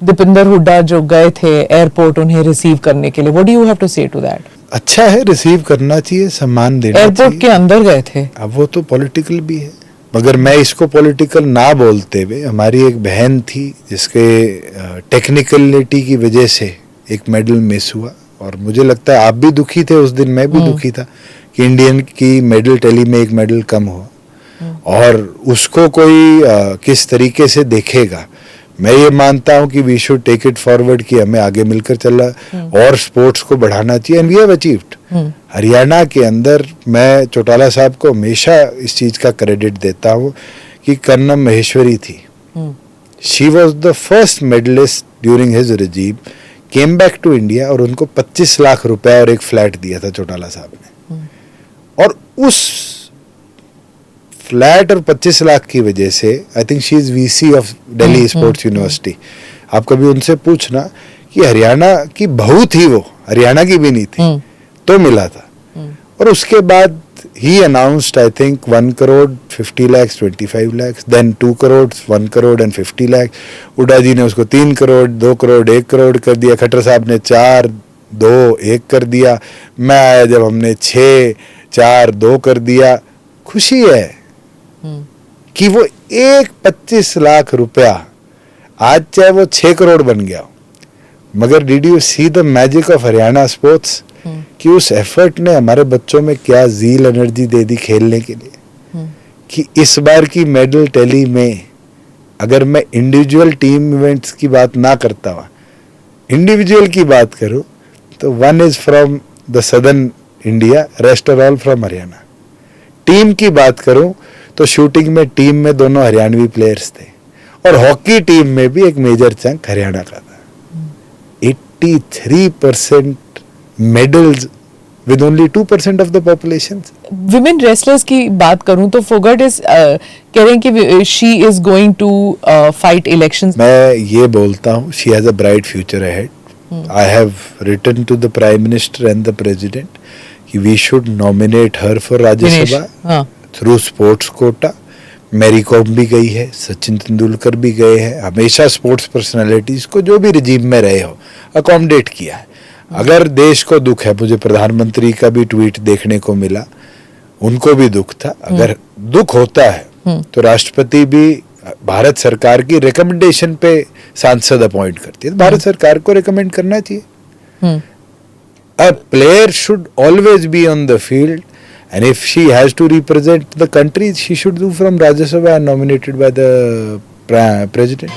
दीपिंदर हुड्डा जो गए थे एयरपोर्ट उन्हें रिसीव करने के लिए, what do you have to say to that? अच्छा है, रिसीव करना चाहिए, सम्मान देना चाहिए। एयरपोर्ट के अंदर गए थे। अब वो तो पॉलिटिकल भी है, मगर मैं इसको पॉलिटिकल ना बोलते हुए, हमारी एक बहन थी जिसके टेक्निकलिटी की वजह से एक मेडल मिस हुआ, और मुझे लगता है आप भी दुखी थे उस दिन, मैं भी दुखी था कि इंडियन की मेडल टैली में एक मेडल कम हुआ, और उसको कोई किस तरीके से देखेगा। मैं ये मानता हूं कि we should take it forward कि हमें आगे मिलकर चलना और स्पोर्ट्स को बढ़ाना चाहिए, and we have achieved. Haryana के अंदर मैं चौटाला साहब को हमेशा इस चीज का क्रेडिट देता हूं कि कर्नम महेश्वरी थी, she was the first medalist during his regime, came back to India, और उनको 25 लाख रुपए और एक फ्लैट दिया था चौटाला साहब ने, और उस फ्लैट और 25 लाख की वजह से I think she is VC of Delhi sports university. आप कभी उनसे पूछना कि हरियाणा की बहू थी, वो हरियाणा की भी नहीं थी, तो मिला था। और उसके बाद ही announced I think 1 crore 50 lakhs 25 lakhs, then 2 crore 1 crore and 50 lakh. Hooda ji ने उसको 3 करोड़ 2 करोड़ 1 करोड़ कर दिया, खट्टर साहब ने 4 2 1 कर दिया, मैं आया जब हमने 6 4 2 कर दिया। खुशी है कि वो एक 25 लाख रुपया आज चाहे वो 6 करोड़ बन गया हो, मगर did you see the magic of Haryana sports, कि उस एफर्ट ने हमारे बच्चों में क्या जील एनर्जी दे दी खेलने के लिए, कि इस बार की मेडल टैली में अगर मैं इंडिविजुअल टीम इवेंट्स की बात ना करता हुआ इंडिविजुअल की बात करूं, तो 1 is from the southern India, rest are all from Haryana. Team की बात करूं तो शूटिंग में टीम में दोनों हरियाणवी प्लेयर्स थे, और हॉकी टीम में भी एक मेजर चंक हरियाणा का था। 83% medals with only 2% of the population. Women wrestlers की बात करूं तो फोगाट इज कह रहे हैं कि she is going to fight elections. मैं ये बोलता हूँ she has a bright future ahead. I have written to the Prime Minister and the President कि we should nominate her for Rajya Sabha through sports quota. Mary Kom भी गई है, सचिन तेंदुलकर भी गए हैं, हमेशा स्पोर्ट्स पर्सनालिटीज को जो भी रिजीम में रहे हो अकोमोडेट किया है। अगर देश को दुख है, मुझे प्रधानमंत्री का भी ट्वीट देखने को मिला, उनको भी दुख था, अगर दुख होता है तो राष्ट्रपति भी भारत सरकार की रिकमेंडेशन पे सांसद अपॉइंट करती है, भारत सरकार को रिकमेंड करना चाहिए। A player should always be on the field, and if she has to represent the country, she should do from Rajya Sabha and nominated by the president.